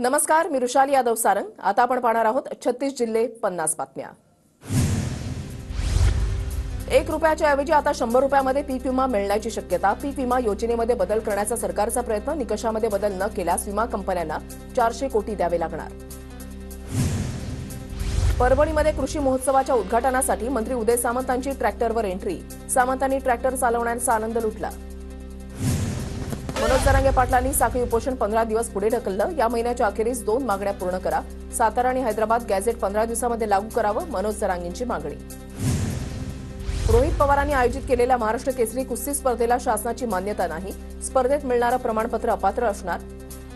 नमस्कार, मी रुशाली यादव सारंग। आता आपण पाहणार आहोत 36 जिल्हे 50 बातम्या। 1 रुपयाच्या ऐवजी आता 100 रुपयामध्ये पीक विमा मिळण्याची शक्यता। पीक विमा योजनेमध्ये बदल करण्याचा सरकारचा प्रयत्न। निकषामध्ये बदल न केल्यास विमा कंपन्यांना 400 कोटी द्यावे लागणार। परभणीमध्ये कृषी महोत्सवाच्या उद्घाटनासाठी मंत्री उदय सामंतांची ट्रॅक्टरवर एंट्री। सामंतांनी ट्रॅक्टर चालवण्याचा आनंद लुटला। मनोज जरांगे पाटलांनी साखळी उपोषण 15 दिवस पुढे ढकललं। या महिन्याच्या अखेरीस 2 मागण्या पूर्ण करा। सातारा आणि हैदराबाद गॅझेट 15 दिवसांमध्ये लागू करावं, मनोज जरांगेंची मागणी। रोहित पवारांनी आयोजित केलेल्या महाराष्ट्र केसरी कुस्ती स्पर्धेला शासनाची मान्यता नाही। स्पर्धेत मिळणारं प्रमाणपत्र अपात्र असणार।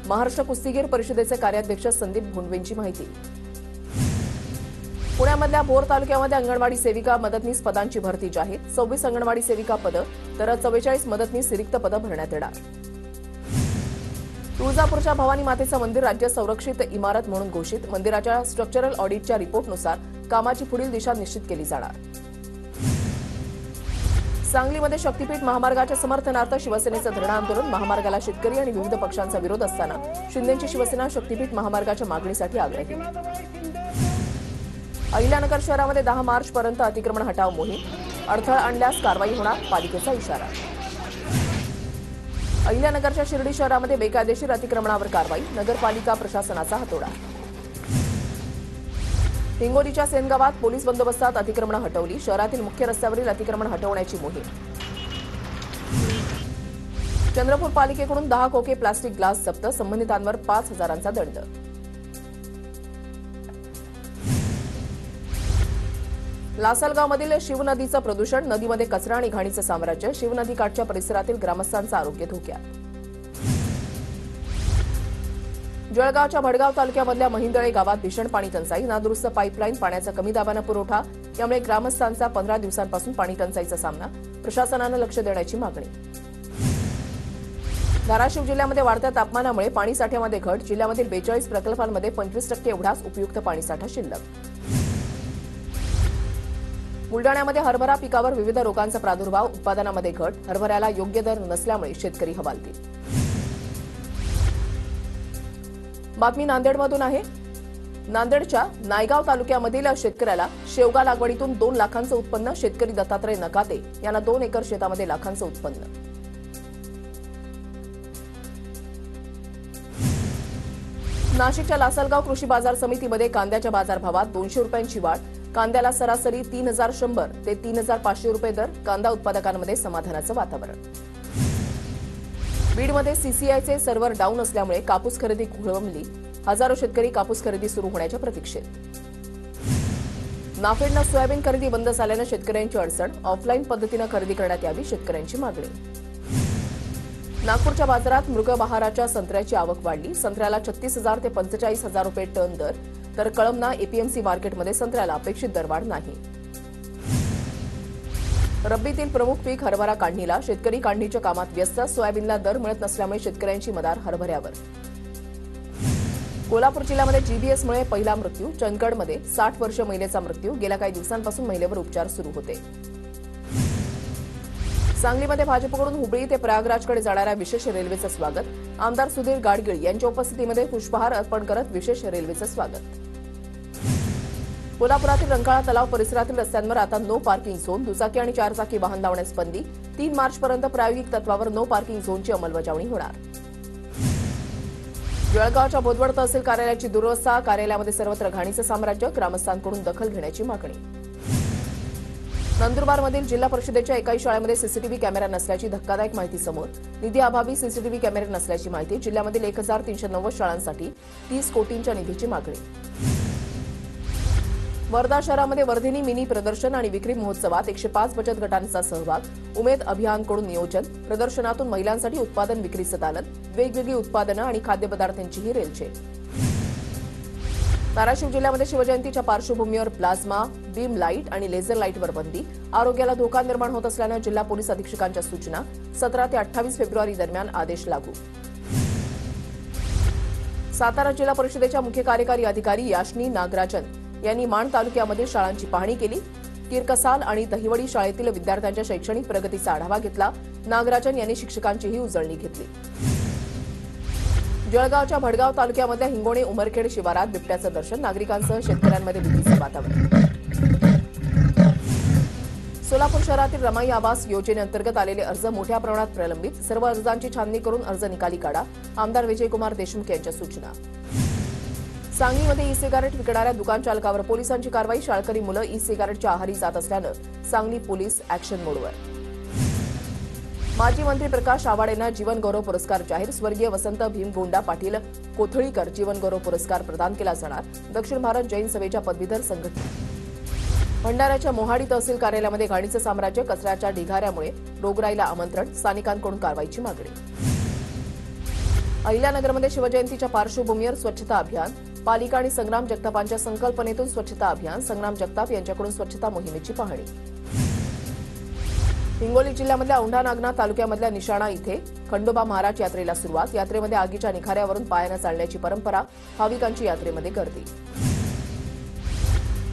महाराष्ट्र कुस्तीगीर परिषदेचे कार्याध्यक्ष संदीप भुंडवेंची माहिती। पुण्यामधल्या भोर तालुक्यामध्ये अंगणवाडी सेविका मदतनीस पदांची भरती जाहीर। 26 अंगणवाडी सेविका पदं तर 44 मदतनीस रिक्त पदं भरण्यात येणार। तुळजापूरच्या भवानी मातेचं मंदिर राज्य संरक्षित इमारत म्हणून घोषित। मंदिराच्या स्ट्रक्चरल ऑडिटच्या रिपोर्टनुसार कामाची पुढील दिशा निश्चित केली जाणार। सांगलीमध्ये शक्तीपीठ महामार्गाच्या समर्थनार्थ शिवसेनेचं धरणं आंदोलन। महामार्गाला शेतकरी आणि विविध पक्षांचा विरोध असताना शिंदेंची शिवसेना शक्तीपीठ महामार्गाच्या मागणीसाठी आग्रही। अहिल्यानगर शहरामध्ये 10 मार्चपर्यंत अतिक्रमण हटाव मोहीम। अडथळा आणल्यास कारवाई होणार, पालिकेचा इशारा। अहिल्यानगरच्या शिर्डी शहरामध्ये बेकायदेशीर अतिक्रमणावर कारवाई। नगरपालिका प्रशासनाचा हातोडा। हिंगोलीच्या सेनगावात पोलीस बंदोबस्तात अतिक्रमण हटवली। शहरातील मुख्य रस्त्यावरील अतिक्रमण हटवण्याची मोहीम। चंद्रपूर पालिकेकडून 10 खोके प्लास्टिक ग्लास जप्त। संबंधितांवर 5,000चा दंड। लासलगावमधील शिवनदीचं प्रदूषण। नदीमध्ये कचरा आणि घाणीचं साम्राज्य। शिवनदीकाठच्या परिसरातील ग्रामस्थांचं आरोग्य धोक्यात। जळगावच्या भडगाव तालुक्यामधल्या महिंदळे गावात भीषण पाणी टंचाई। नादुरुस्त पाईपलाईन, पाण्याचा कमी दाबानं पुरवठा। यामुळे ग्रामस्थांचा 15 दिवसांपासून पाणी टंचाईचा सामना। प्रशासनानं लक्ष देण्याची मागणी। धाराशिव जिल्ह्यामध्ये वाढत्या तापमानामुळे पाणी साठ्यामध्ये घट। जिल्ह्यामधील 42 प्रकल्पांमध्ये 25% एवढाच उपयुक्त पाणीसाठा शिल्लक। बुलडाण्यामध्ये हरभरा पिकावर विविध रोगांचा प्रादुर्भाव। उत्पादनामध्ये घट। हरभऱ्याला योग्य दर नसल्यामुळे शेतकरी हवालदिल। बातमी नांदेडमधून आहे। नांदेडच्या नायगाव तालुक्यामधील शेतकऱ्याला शेवगा लागवडीतून 2 लाखांचं उत्पन्न। शेतकरी दत्तात्रय नकाते यांना 2 एकर शेतामध्ये लाखांचं उत्पन्न। नाशिकच्या लासलगाव कृषी बाजार समितीमध्ये कांद्याच्या बाजारभावात 200 रुपयांची वाढ। कांद्याला सरासरी 3,100 ते 3,500 रुपये दर। कांदा उत्पादकांमध्ये समाधानाचं वातावरण। बीडमध्ये सीसीआयचे सर्व्हर डाऊन असल्यामुळे कापूस खरेदी खोळंबली। हजारो शेतकरी कापूस खरेदी सुरू होण्याच्या प्रतीक्षेत। नाफेडनं सोयाबीन खरेदी बंद झाल्यानं शेतकऱ्यांची अडचण। ऑफलाईन पद्धतीनं खरेदी करण्यात यावी, शेतकऱ्यांची मागणी। नागपूरच्या बाजारात मृगबहाराच्या संत्र्याची आवक वाढली। संत्र्याला 36,000 ते 45,000 रुपये टन दर। तर कळमना एपीएमसी मार्केटमध्ये संत्र्याला अपेक्षित दरवाढ नाही। रब्बीतील प्रमुख पीक हरभरा काढणीला। शेतकरी काढणीच्या कामात व्यस्त। सोयाबीनला दर मिळत नसल्यामुळे शेतकऱ्यांची मदार हरभऱ्यावर। कोल्हापूर जिल्ह्यामध्ये जीबीएसमुळे पहिला मृत्यू। चंदगडमध्ये 60 वर्ष महिलेचा मृत्यू। गेल्या काही दिवसांपासून महिलेवर उपचार सुरू होते। सांगलीमध्ये भाजपकडून हुबळी ते प्रयागराजकडे जाणाऱ्या विशेष रेल्वेचं स्वागत। आमदार सुधीर गाडगीळ यांच्या उपस्थितीमध्ये पुष्पहार अर्पण करत विशेष रेल्वेचं स्वागत। कोल्हापुरातील रंकाळा तलाव परिसरातील रस्त्यांवर आता नो पार्किंग झोन। दुचाकी आणि 4 चाकी वाहन लावण्यास बंदी। 3 मार्चपर्यंत प्रायोगिक तत्वावर नो पार्किंग झोनची अंमलबजावणी होणार। जळगावच्या बोदवड तहसील कार्यालयाची दुरवस्था। कार्यालयामध्ये सर्वत्र घाणीचं साम्राज्य। ग्रामस्थांकडून दखल घेण्याची मागणी। नंदुरबारमधील जिल्हा परिषदेच्या एकाही शाळेमध्ये सीसीटीव्ही कॅमेरा नसल्याची धक्कादायक माहिती समोर। निधी अभावी सीसीटीव्ही कॅमेरे नसल्याची माहिती। जिल्ह्यामधील 1,390 शाळांसाठी 30 कोटींच्या निधीची मागणी। वर्धा शहरामध्ये वर्धिनी मिनी प्रदर्शन आणि विक्री महोत्सवात 105 बचत गटांचा सहभाग। उमेद अभियानकडून नियोजन। प्रदर्शनातून महिलांसाठी उत्पादन विक्रीचं दालन। वेगवेगळी उत्पादनं आणि खाद्यपदार्थांचीही रेलचेल। धाराशिव जिल्ह्यामध्ये शिवजयंतीच्या पार्श्वभूमीवर प्लाझ्मा, बीम लाईट आणि लेझर लाईटवर बंदी। आरोग्याला धोका निर्माण होत असल्यानं जिल्हा पोलीस अधीक्षकांच्या सूचना। 17 ते 28 फेब्रुवारी दरम्यान आदेश लागू। सातारा जिल्हा परिषदेच्या मुख्य कार्यकारी अधिकारी याशनी नागराजन यांनी माण तालुक्यामधील शाळांची पाहणी केली। किरकसाल आणि दहिवडी शाळेतील विद्यार्थ्यांच्या शैक्षणिक प्रगतीचा आढावा घेतला। नागराजन यांनी शिक्षकांचीही उजळणी घेतली। जळगावच्या भडगाव तालुक्यामधल्या हिंगोणे उमरखेड शिवारात बिबट्याचं दर्शन, नागरिकांसह शेतकऱ्यांमध्ये भीतीचं वातावरण. सोलापूर शहरातील रमाई आवास योजनेअंतर्गत आलेले अर्ज मोठ्या प्रमाणात प्रलंबित, सर्व अर्जांची छाननी करून अर्ज निकाली काढा, आमदार विजयकुमार देशमुख यांच्या सूचना. सांगलीमध्ये ई सिगारेट विकणाऱ्या दुकान चालकावर पोलिसांची कारवाई, शाळकरी मुलं ई सिगारेटच्या आहारी जात असल्यानं सांगली पोलीस ऍक्शन मोडवर. माजी मंत्री प्रकाश आवाडेंना जीवन गौरव पुरस्कार जाहीर, स्वर्गीय वसंत भीमगोंडा पाटील कोथळीकर जीवन गौरव पुरस्कार प्रदान केला जाणार. दक्षिण भारत जैन सभेच्या पदवीधर संघटना. भंडाऱ्याच्या मोहाडी तहसील कार्यालयामध्ये घाणीचं साम्राज्य, कचऱ्याच्या ढिगाऱ्यामुळे रोगराईला आमंत्रण, स्थानिकांकडून कारवाईची मागणी. अहिल्यानगरमध्ये शिवजयंतीच्या पार्श्वभूमीवर स्वच्छता अभियान, पालिका आणि संग्राम जगतापांच्या संकल्पनेतून स्वच्छता अभियान, संग्राम जगताप यांच्याकडून स्वच्छता मोहिमेची पाहणी. हिंगोली जिल्ह्यामधल्या औंढा नागनाथ तालुक्यामधल्या निशाणा इथे खंडोबा महाराज यात्रेला सुरुवात, यात्रेमध्ये आगीच्या निखाऱ्यावरून पायानं चालण्याची परंपरा, भाविकांची यात्रेमध्ये गर्दी.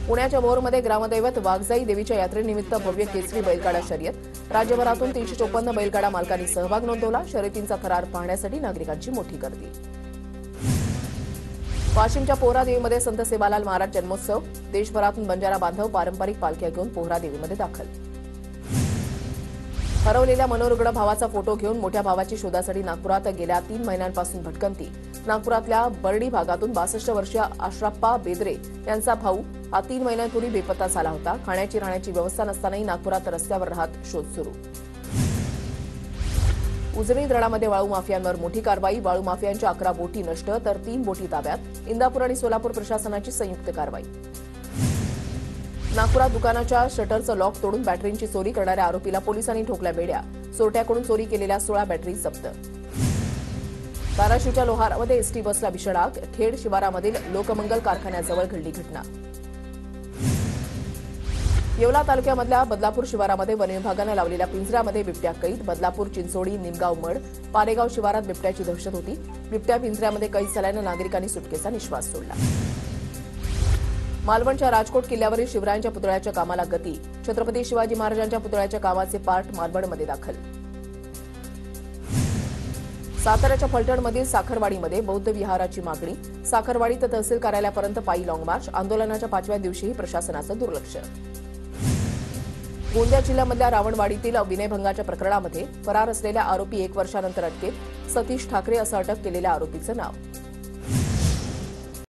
पुण्याच्या भोरमध्ये ग्रामदैवत वाघजाई देवीच्या यात्रेनिमित्त भव्य केसरी बैलगाडा शर्यत, राज्यभरातून 354 बैलगाडा मालकांनी सहभाग नोंदवला, शर्यतींचा थरार पाहण्यासाठी नागरिकांची मोठी गर्दी. वाशिमच्या पोहरादेवीमध्ये संत सेवालाल महाराज जन्मोत्सव, देशभरातून बंजारा बांधव पारंपरिक पालख्या घेऊन पोहरादेवीमध्ये दाखल. हरवलेल्या मनोरुग्ण भावाचा फोटो घेऊन मोठ्या भावाची शोधासाठी नागपुरात गेल्या 3 महिन्यांपासून भटकंती, नागपुरातल्या बर्डी भागातून 62 वर्षीय आश्राप्पा बेदरे यांचा भाऊ हा 3 महिन्यांपूर्वी बेपत्ता झाला होता. खाण्याची राहण्याची व्यवस्था नसतानाही नागपुरात रस्त्यावर राहत शोध सुरू. उजनी धरणामध्ये वाळू माफियांवर मोठी कारवाई, वाळू माफियांच्या 11 बोटी नष्ट तर 3 बोटी ताब्यात, इंदापूर आणि सोलापूर प्रशासनाची संयुक्त कारवाई. नागपुरात दुकानाच्या शटरचं लॉक तोडून बॅटरींची चोरी करणाऱ्या आरोपीला पोलिसांनी ठोकल्या बेड्या, चोरट्याकडून चोरी केलेल्या 16 बॅटरी जप्त. धाराशिवच्या लोहारामध्ये एसटी बसला भीषण आग, खेड शिवारामधील लोकमंगल कारखान्याजवळ घडली घटना. येवला तालुक्यामधल्या बदलापूर शिवारामध्ये वनविभागानं लावलेल्या पिंजऱ्यामध्ये बिबट्या कैद, बदलापूर चिंचोडी निमगाव मड पारेगाव शिवारात बिबट्याची दहशत होती. बिबट्या पिंजऱ्यामध्ये कैद झाल्यानं नागरिकांनी सुटकेचा निश्वास सोडला. मालवणच्या राजकोट किल्ल्यावरील शिवरायांच्या पुतळ्याच्या कामाला गती, छत्रपती शिवाजी महाराजांच्या पुतळ्याच्या कामाचे पार्ट मालवणमध्ये दाखल. साताऱ्याच्या फलटणमधील साखरवाडीमध्ये बौद्ध विहाराची मागणी, साखरवाडीत तहसील कार्यालयापर्यंत पायी लाँग मार्च, आंदोलनाच्या 5व्या दिवशीही प्रशासनाचं दुर्लक्ष. गोंदिया जिल्ह्यामधल्या रावणवाडीतील विनयभंगाच्या प्रकरणामध्ये फरार असलेल्या आरोपी 1 वर्षानंतर अटकेत, सतीश ठाकरे असं अटक केलेल्या आरोपीचं नाव.